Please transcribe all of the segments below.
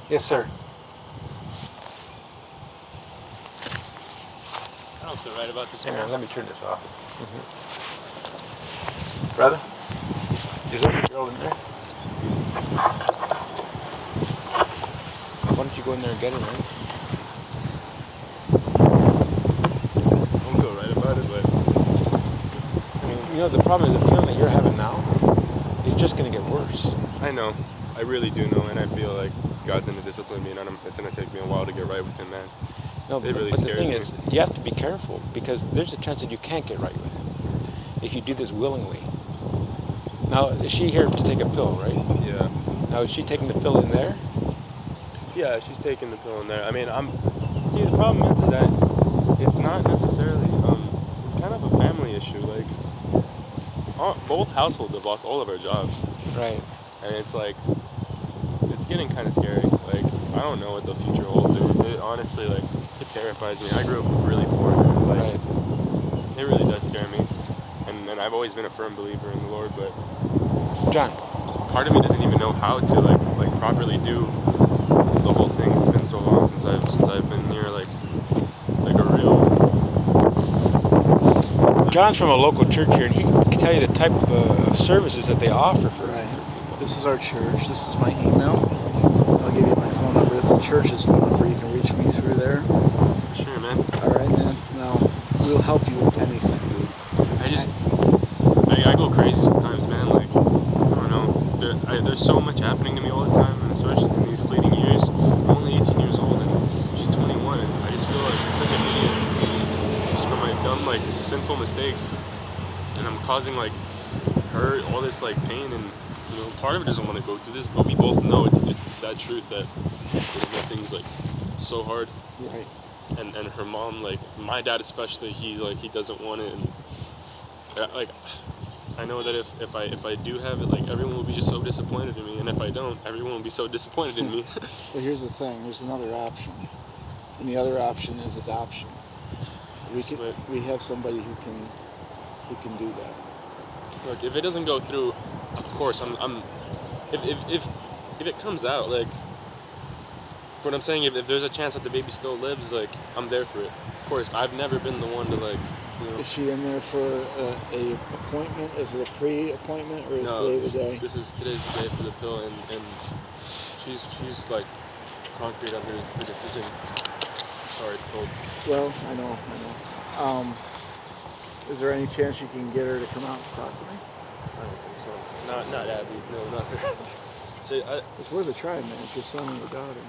Yes, sir. I don't feel right about this, Hang man. on, let me turn this off. Brother, is there a girl in there? Why don't you go in there and get her, man? I don't feel right about it, but I mean, you know, the problem is the feeling that you're having now is just going to get worse. I know. I really do know, and I feel like God's going to discipline me, and it's going to take me a while to get right with Him, man. No, It really but the scares thing me. is, you have to be careful because there's a chance that you can't get right with Him if you do this willingly. Now, is she here to take a pill, right? Yeah. Now, is she taking the pill in there? Yeah, she's taking the pill in there. I mean, see, the problem is that it's not necessarily, it's kind of a family issue. Like, both households have lost all of our jobs. Right. And it's like, it's getting kind of scary. Like, I don't know what the future holds. It honestly, like, it terrifies me. I grew up really poor. Like, It really does scare me. And I've always been a firm believer in the Lord, but John. part of me doesn't even know how to like properly do the whole thing. It's been so long since I've been near like a real. John's from a local church here, and he can tell you the type of services that they offer for. Right. This is our church. This is my email. I'll give you my phone number. It's the church's phone number. You can reach me through there. Sure, man. All right, man. Now we'll help you with anything, dude. I go crazy sometimes, man. Like, I don't know. There's so much happening to me all the time, and especially in these fleeting years. I'm only 18 years old, and she's 21, and I just feel like I'm such an idiot just for my dumb, like, sinful mistakes. And I'm causing, like, her all this, like, pain, and, you know, part of it doesn't want to go through this, but we both know it's the sad truth that things, like, so hard. Right. And her mom, like, my dad especially, he doesn't want it, and, like, I know that if I do have it, like, everyone will be just so disappointed in me, and if I don't, everyone will be so disappointed in me. But here's the thing. There's another option, and the other option is adoption. We have somebody who can do that. Look, if it doesn't go through, of course, if it comes out, like, what I'm saying, if there's a chance that the baby still lives, like, I'm there for it. Of course, I've never been the one to, like, you know. Is she in there for a appointment? Is it a free appointment, or is today the day? Today's the day for the pill, and she's like concrete under the decision. Sorry, it's cold. Well, I know. Is there any chance you can get her to come out and talk to me? I don't think so. Not Abby. No, not her. It's worth a try, man. It's your son and your daughter.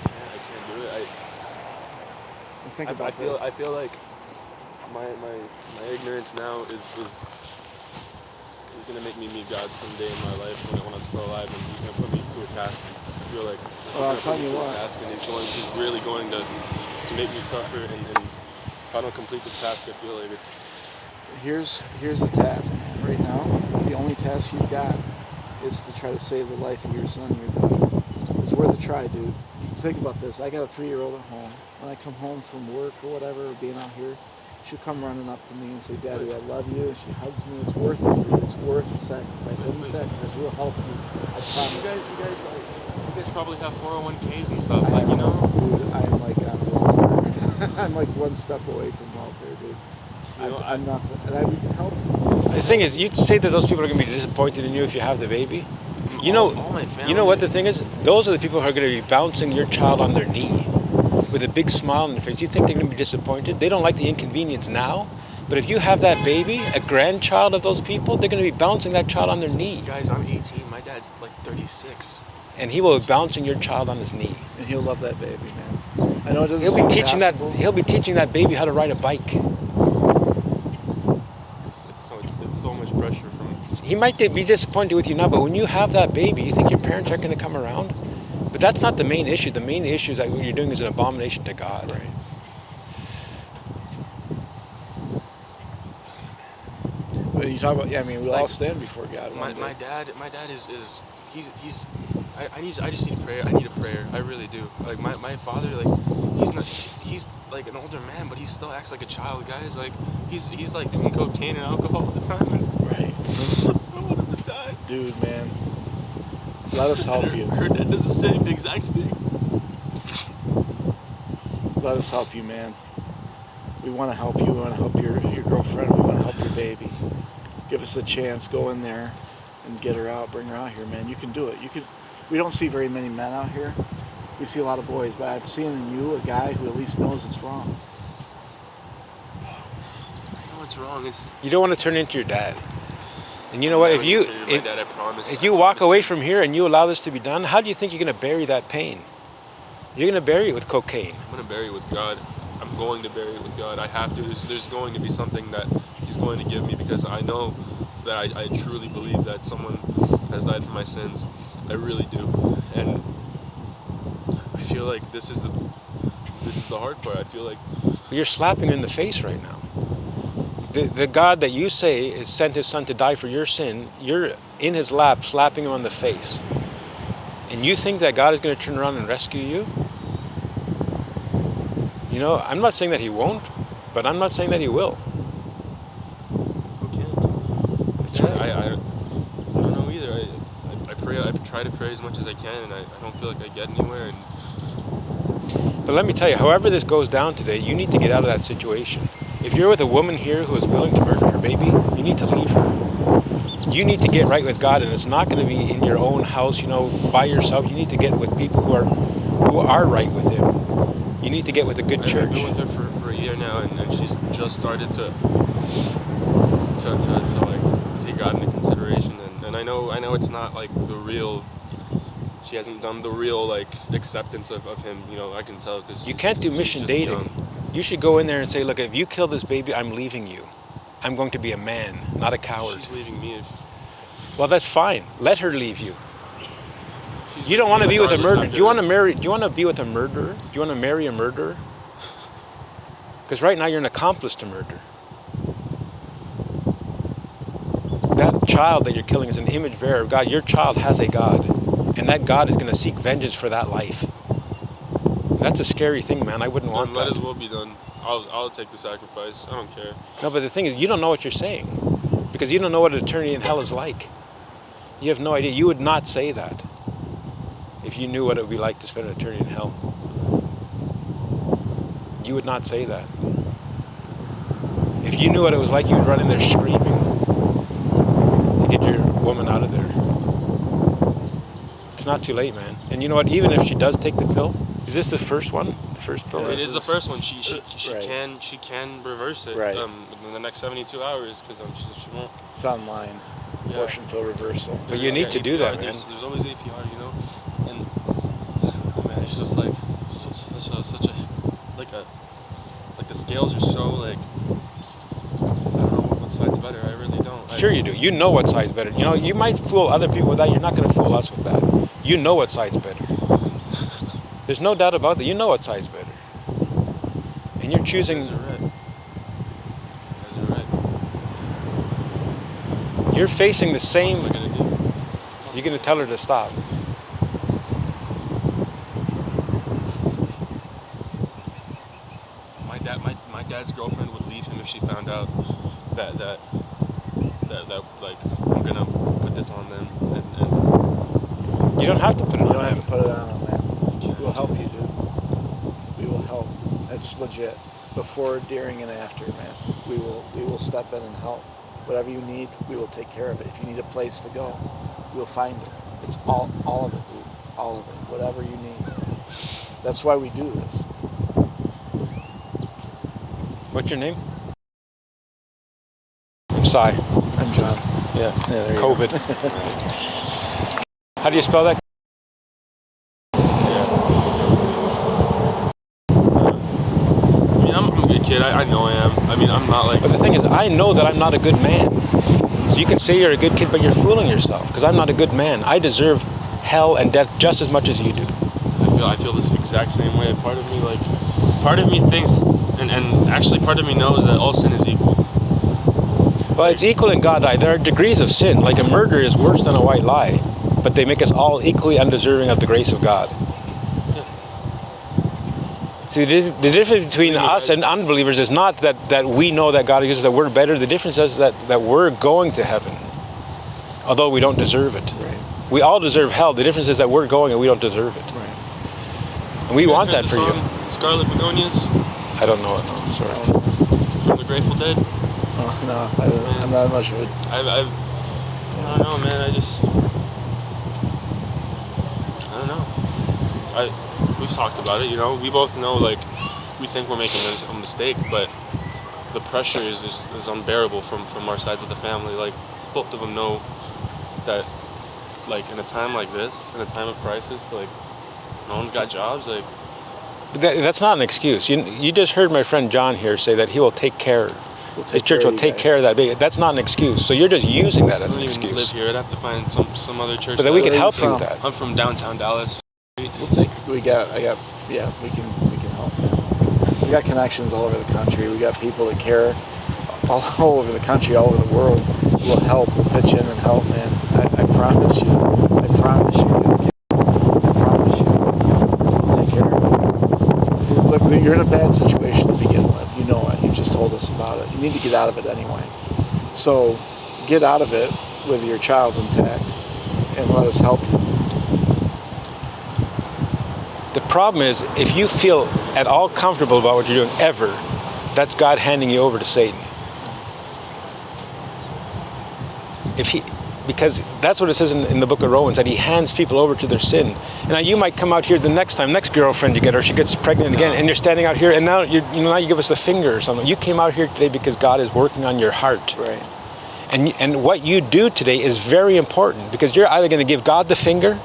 I can't do it. I feel like my ignorance now is gonna make me meet God someday in my life when I'm still alive, and He's gonna put me to a task. I feel like well, I'll tell you what. Task, and He's really going to make me suffer, and if I don't complete this task, I feel like it's. Here's the task. Right now, the only task you've got is to try to save the life of your son and your daughter. It's worth a try, dude. Think about this. I got a 3-year-old at home. When I come home from work or whatever, or being out here, she'll come running up to me and say, "Daddy, I love you." And she hugs me. It's worth it, dude. It's worth the sacrifice. Any sacrifice will help you. I promise. You guys probably have 401ks and stuff, like, you know. Dude, I'm like on welfare. I'm like one step away from welfare, dude. I'm nothing, and I can help you. The thing is, you say that those people are going to be disappointed in you if you have the baby. You know what the thing is? Those are the people who are going to be bouncing your child on their knee with a big smile on their face. You think they're going to be disappointed? They don't like the inconvenience now. But if you have that baby, a grandchild of those people, they're going to be bouncing that child on their knee. Guys, I'm 18. My dad's like 36. And he will be bouncing your child on his knee. And he'll love that baby, man. I know it doesn't He'll be teaching that baby how to ride a bike. It's so much pressure from. He might be disappointed with you now, but when you have that baby, you think your parents aren't going to come around? But that's not the main issue. The main issue is that what you're doing is an abomination to God. Right. But you talk about, I mean, we'll all stand before God. My dad is he's I just need prayer. I need a prayer. I really do. Like my father, like he's like an older man, but he still acts like a child, guys. Like he's like doing cocaine and alcohol all the time. And right. I want him to die. Dude, man. Let us help you. Her dad does the same exact thing. Let us help you, man. We want to help you. We want to help your girlfriend. We want to help your baby. Give us a chance. Go in there and get her out. Bring her out here, man. You can do it. We don't see very many men out here. We see a lot of boys, but I'm seeing in you a guy who at least knows it's wrong. I know it's wrong. You don't want to turn into your dad. And you know what? If you walk promise away you. from here and you allow this to be done, how do you think you're going to bury that pain? You're going to bury it with cocaine. I'm going to bury it with God. I'm going to bury it with God. I have to. There's going to be something that He's going to give me, because I know that I truly believe that someone has died for my sins. I really do. And I feel like this is the hard part. I feel like You're slapping him in the face right now. The God that you say is sent His Son to die for your sin, you're in His lap slapping Him on the face. And you think that God is going to turn around and rescue you? You know, I'm not saying that He won't, but I'm not saying that He will. who can? I don't know either. I pray. I try to pray as much as I can, and I don't feel like I get anywhere. And But let me tell you, however this goes down today, you need to get out of that situation. If you're with a woman here who is willing to murder her baby, you need to leave her. You need to get right with God, and it's not going to be in your own house, you know, by yourself. You need to get with people who are right with Him. You need to get with a good church. I've been with her for a year now, and she's just started to like take God into consideration. And I know it's not like the real. She hasn't done the real like acceptance of him. You know, I can tell, because You can't do mission dating. Young. You should go in there and say, look, if you kill this baby, I'm leaving you. I'm going to be a man, not a coward. She's leaving me. Well, that's fine. Let her leave you. She's You don't want to be with a murderer. Do you want to this. marry? Do you want to be with a murderer? Do you want to marry a murderer? Because right now you're an accomplice to murder. That child that you're killing is an image bearer of God. Your child has a God, and that God is going to seek vengeance for that life. That's a scary thing, man. I wouldn't want that. Might as well be done. I'll take the sacrifice. I don't care. No, but the thing is, you don't know what you're saying, because you don't know what an eternity in hell is like. You have no idea. You would not say that if you knew what it would be like to spend an eternity in hell. You would not say that. If you knew what it was like, you would run in there screaming to get your woman out of there. It's not too late, man. And you know what? Even if she does take the pill, is this the first one? The first pill? It is the first one. She Right. can reverse it Right. in the next 72 hours, because she won't. It's online. Yeah. Abortion pill reversal. But you need to do that, man. There's always APR, you know, and man, it's just like such a like the scales are so like, I don't know what side's better. I really don't. Sure you do. You know what side's better. You know, you might fool other people with that. You're not going to fool us with that. You know what side's better. There's no doubt about that. You know what side's better. And you're choosing... You guys are right. You guys are right. You're facing the same... What am I gonna do? You're going to tell her to stop. My dad's girlfriend would leave him if she found out that like I'm gonna put this on them, and You don't have to put it You on don't have them. to put it on, man. We'll help you, dude. We will help. That's legit. Before, during, and after, man. We will step in and help. Whatever you need, we will take care of it. If you need a place to go, we'll find it. It's all of it, dude. All of it. Whatever you need. That's why we do this. What's your name? I'm Cy. I'm John. Yeah. there you COVID. How do you spell that? I mean, I'm a good kid. I know I am. I mean, I'm not like. But the thing is, I know that I'm not a good man. So you can say you're a good kid, but you're fooling yourself, because I'm not a good man. I deserve hell and death just as much as you do. I feel this exact same way. Part of me thinks, and actually part of me knows that all sin is equal. Well, it's equal in God's eye. There are degrees of sin. Like a murder is worse than a white lie, but they make us all equally undeserving of the grace of God. See, the difference between us and unbelievers is not that we know that God exists, that we're better. The difference is that we're going to heaven, although we don't deserve it. Right. We all deserve hell. The difference is that we're going and we don't deserve it. Right. And we want that the for you. song Scarlet Begonias I don't know it. No, sorry. from the Grateful Dead. Oh, no, I'm not much of it. I don't know, man. I don't know. We've talked about it, you know. We both know, like, we think we're making a mistake, but the pressure is unbearable from our sides of the family. Like, both of them know that, like, in a time like this, in a time of crisis, like, no one's got jobs, like. That's not an excuse. You just heard my friend John here say that he will take care. The church will take care of that baby. That's not an excuse. So you're just using that as an excuse. I don't even live here. I'd have to find some other church. But then we can help you with that. I'm from downtown Dallas. We can help. We got connections all over the country. We got people that care all over the country, all over the world, who will help, will pitch in and help, man. I promise you. I promise you. We'll take care of it. Look, you're in a bad situation to begin with. You know it. You just told us about it. You need to get out of it anyway. So get out of it with your child intact and let us help you. The problem is, if you feel at all comfortable about what you're doing ever, that's God handing you over to Satan. Because that's what it says in the book of Romans, that he hands people over to their sin. And now you might come out here the next girlfriend you get, or she gets pregnant again, and you're standing out here, and now now you give us the finger or something. You came out here today because God is working on your heart. Right. And what you do today is very important, because you're either going to give God the finger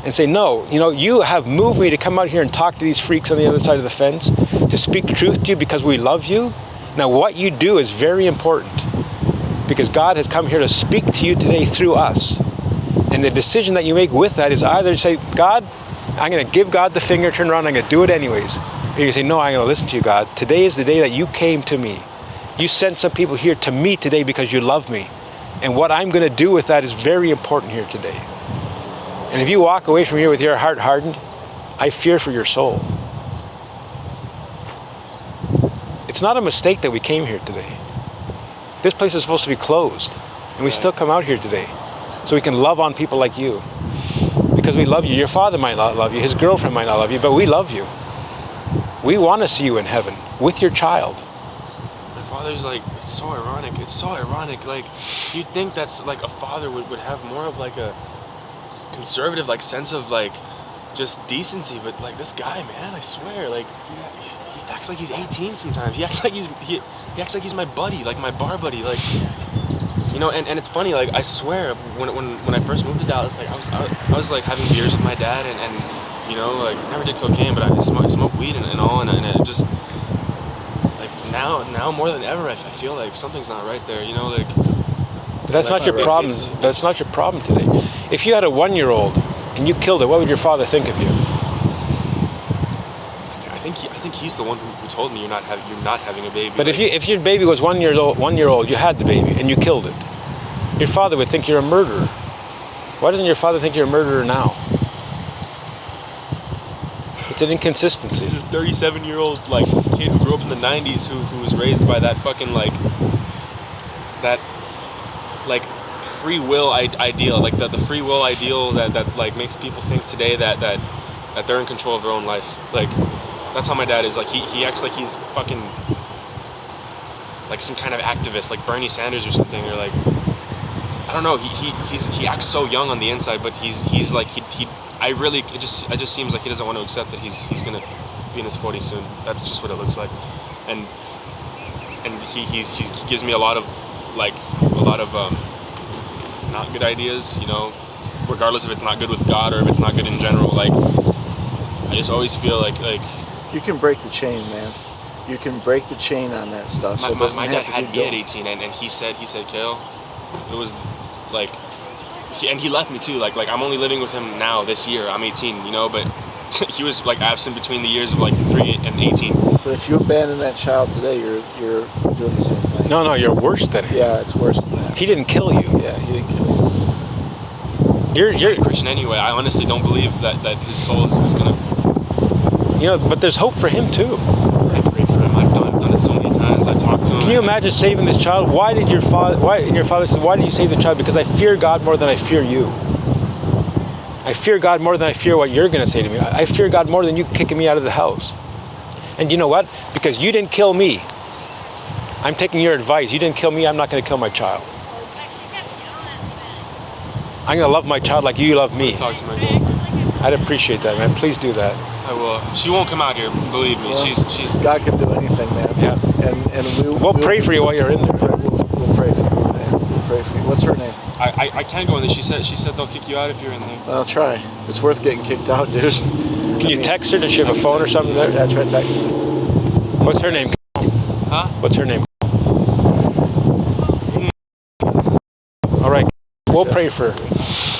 and say, no, you have moved me to come out here and talk to these freaks on the other side of the fence, to speak truth to you because we love you. Now what you do is very important, because God has come here to speak to you today through us. And the decision that you make with that is either to say, God, I'm going to give God the finger, turn around, I'm going to do it anyways. Or you say, no, I'm going to listen to you, God. Today is the day that you came to me. You sent some people here to me today because you love me. And what I'm going to do with that is very important here today. And if you walk away from here with your heart hardened, I fear for your soul. It's not a mistake that we came here today. This place is supposed to be closed, and we still come out here today so we can love on people like you, because we love you. Your father might not love you, his girlfriend might not love you, but we love you. We want to see you in heaven with your child. My father's like, it's so ironic. Like, you'd think that's like a father would have more of like a conservative like sense of like just decency, but like this guy, man, I swear, like he acts like he's 18 sometimes. He acts like he acts like he's my buddy, like my bar buddy, like, and it's funny, like I swear when I first moved to Dallas, like I was like having beers with my dad and like never did cocaine, but I smoked weed and all, and it just like now more than ever I feel like something's not right there, like. But that's not your problem. That's not your problem today. If you had a 1-year-old and you killed it, what would your father think of you? I think he's the one who told me you're not having a baby. But if your baby was 1 year old, you had the baby and you killed it, your father would think you're a murderer. Why doesn't your father think you're a murderer now? It's an inconsistency. This is 37-year-old like kid who grew up in the 90s who was raised by that fucking like free will ideal, like the free will ideal that like makes people think today that they're in control of their own life. Like, that's how my dad is. Like, he acts like he's fucking like some kind of activist, like Bernie Sanders or something, or like, I don't know. He acts so young on the inside, but he's like it just seems like he doesn't want to accept that he's gonna be in his 40s soon. That's just what it looks like, and he gives me a lot of not good ideas, regardless if it's not good with God or if it's not good in general. Like, I just always feel like you can break the chain, man. You can break the chain on that stuff. So my dad had me at 18, and he said, Kale, it was like, he left me too. Like I'm only living with him now this year. I'm 18, but he was like absent between the years of like 3 and 18. But if you abandon that child today, you're doing the same thing. No, you're worse than him. Yeah, it's worse than that. He didn't kill you. Yeah, he didn't kill you. You're a Christian anyway. I honestly don't believe that his soul is gonna. But there's hope for him too. I prayed for him. I've done it so many times. I talked to him. Can you imagine saving this child? Why did your father said, why did you save the child? Because I fear God more than I fear you. I fear God more than I fear what you're going to say to me. I fear God more than you kicking me out of the house. And you know what? Because you didn't kill me. I'm taking your advice. You didn't kill me, I'm not going to kill my child. I'm going to love my child like you love me. Talk to my girlfriend. I'd appreciate that, man. Please do that. I will. She won't come out here, believe me. Well, she's. God can do anything, man. Yeah. And We'll pray for you while you're in there. We'll pray for you, man. We'll pray for you. What's her name? I can't go in there. She said they'll kick you out if you're in there. I'll try. It's worth getting kicked out, dude. Can you text her? Does she have a phone or something there? Yeah, try texting. What's her name? Huh? What's her name? All right. We'll pray for her.